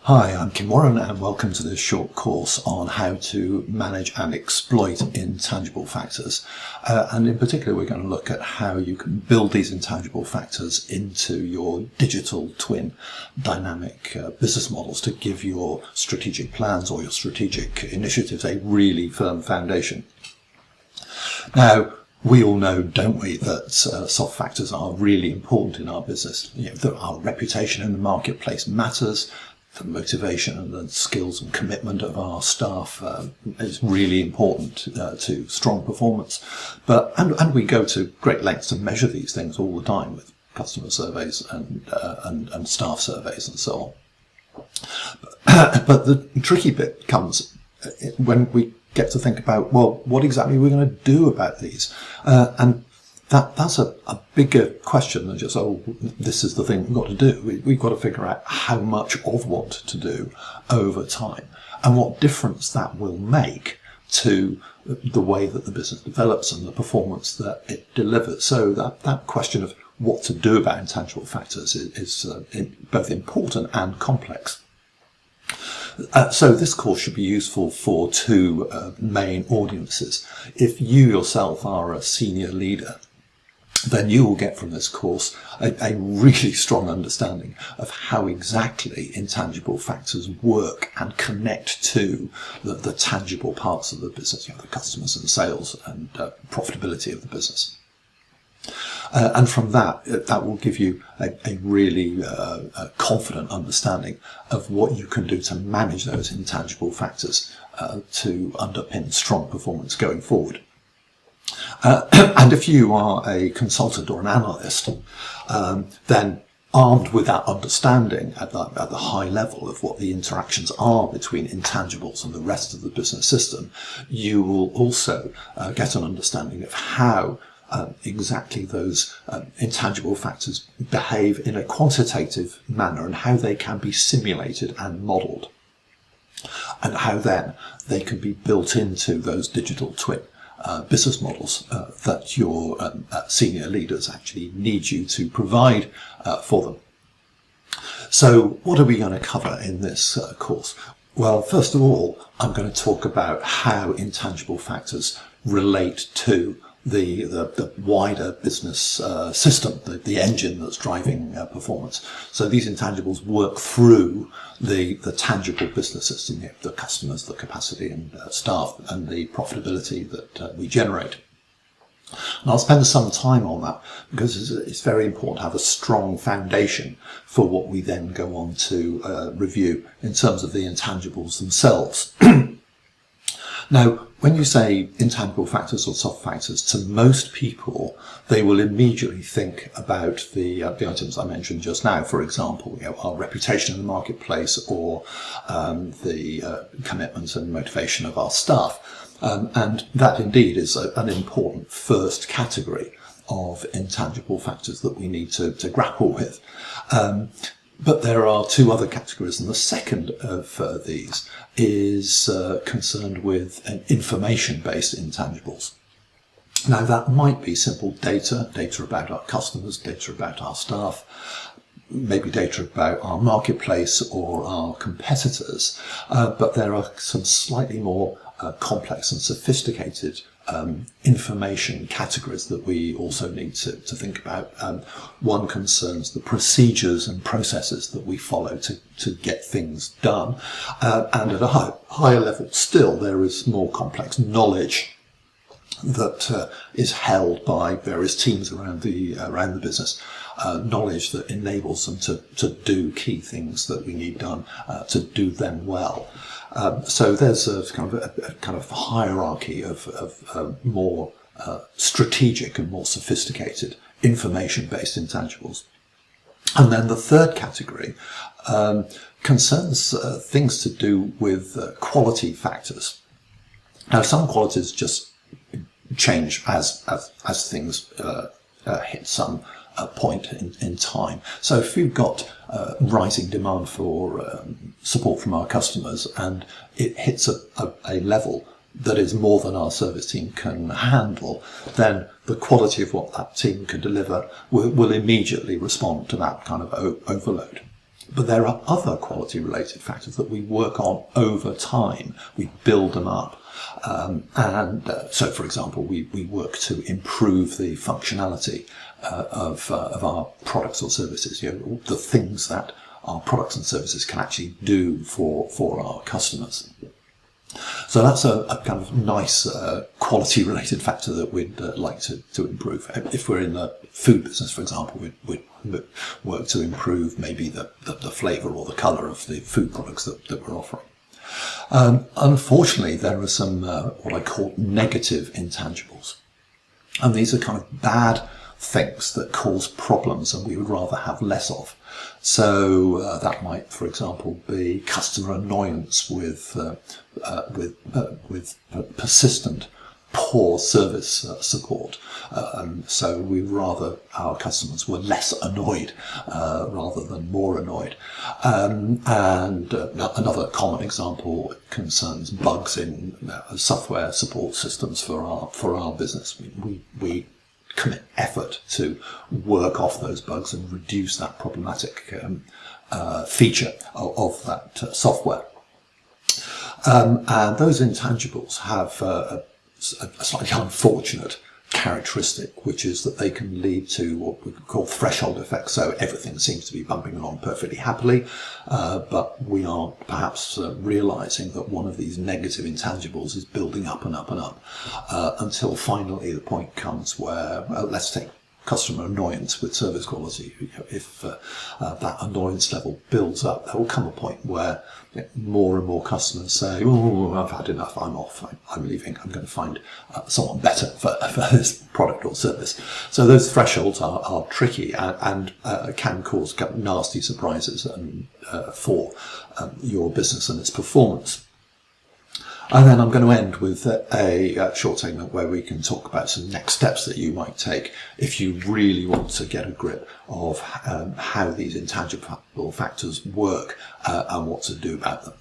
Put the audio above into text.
Hi, I'm Kim Warren and welcome to this short course on how to manage and exploit intangible factors. And in particular, we're going to look at how you can build these intangible factors into your digital twin dynamic business models to give your strategic plans or your strategic initiatives a really firm foundation. Now, we all know, don't we, that soft factors are really important in our business. That our reputation in the marketplace matters. The motivation and the skills and commitment of our staff is really important to strong performance. And we go to great lengths to measure these things all the time with customer surveys and staff surveys and so on. But the tricky bit comes when we get to think about, well, what exactly are we going to do about these? And that's a bigger question than just, oh, this is the thing we've got to do. We've got to figure out how much of what to do over time and what difference that will make to the way that the business develops and the performance that it delivers. So that question of what to do about intangible factors is both important and complex. So this course should be useful for two main audiences. If you yourself are a senior leader, then you will get from this course a really strong understanding of how exactly intangible factors work and connect to the tangible parts of the business, the customers and sales and profitability of the business. And from that will give you a really confident understanding of what you can do to manage those intangible factors to underpin strong performance going forward. And if you are a consultant or an analyst, then armed with that understanding at the high level of what the interactions are between intangibles and the rest of the business system, you will also get an understanding of how exactly those intangible factors behave in a quantitative manner and how they can be simulated and modelled, and how then they can be built into those digital twin business models that your senior leaders actually need you to provide for them. So what are we going to cover in this course? Well, first of all, I'm going to talk about how intangible factors relate to the wider business system, the engine that's driving performance. So these intangibles work through the tangible business system, the customers, the capacity and staff and the profitability that we generate. And I'll spend some time on that because it's very important to have a strong foundation for what we then go on to review in terms of the intangibles themselves. Now, when you say intangible factors or soft factors, to most people, they will immediately think about the items I mentioned just now. For example, our reputation in the marketplace or the commitment and motivation of our staff. And that indeed is an important first category of intangible factors that we need to grapple with. But there are two other categories, and the second of these is concerned with information-based intangibles. Now, that might be simple data about our customers, data about our staff, maybe data about our marketplace or our competitors, but there are some slightly more complex and sophisticated information categories that we also need to think about. One concerns the procedures and processes that we follow to get things done. And at a higher level still, there is more complex knowledge that is held by various teams around the business. Knowledge that enables them to do key things that we need done, to do them well. So there's a kind of hierarchy of more strategic and more sophisticated information-based intangibles. And then the third category concerns things to do with quality factors. Now, some qualities just change as things hit some point in time. So if we've got rising demand for support from our customers and it hits a level that is more than our service team can handle, then the quality of what that team can deliver will immediately respond to that kind of overload. But there are other quality-related factors that we work on over time. We build them up. So, for example, we work to improve the functionality of our products or services. The things that our products and services can actually do for our customers. So that's a kind of nice quality-related factor that we'd like to improve. If we're in the food business, for example, we'd work to improve maybe the flavour or the colour of the food products that we're offering. Unfortunately, there are some what I call negative intangibles. And these are kind of bad things that cause problems and we would rather have less of. So that might, for example, be customer annoyance with persistent poor service support. So we'd rather our customers were less annoyed rather than more annoyed. And another common example concerns bugs in software support systems for our business. We commit effort to work off those bugs and reduce that problematic feature of that software. And those intangibles have a slightly unfortunate characteristic, which is that they can lead to what we call threshold effects. So everything seems to be bumping along perfectly happily, but we aren't perhaps realizing that one of these negative intangibles is building up and up and up until finally the point comes where, let's take customer annoyance with service quality. If that annoyance level builds up, there will come a point where more and more customers say, "Oh, I've had enough. I'm off. I'm leaving. I'm going to find someone better for this product or service." So those thresholds are tricky and can cause nasty surprises for your business and its performance. And then I'm going to end with a short segment where we can talk about some next steps that you might take if you really want to get a grip of how these intangible factors work and what to do about them.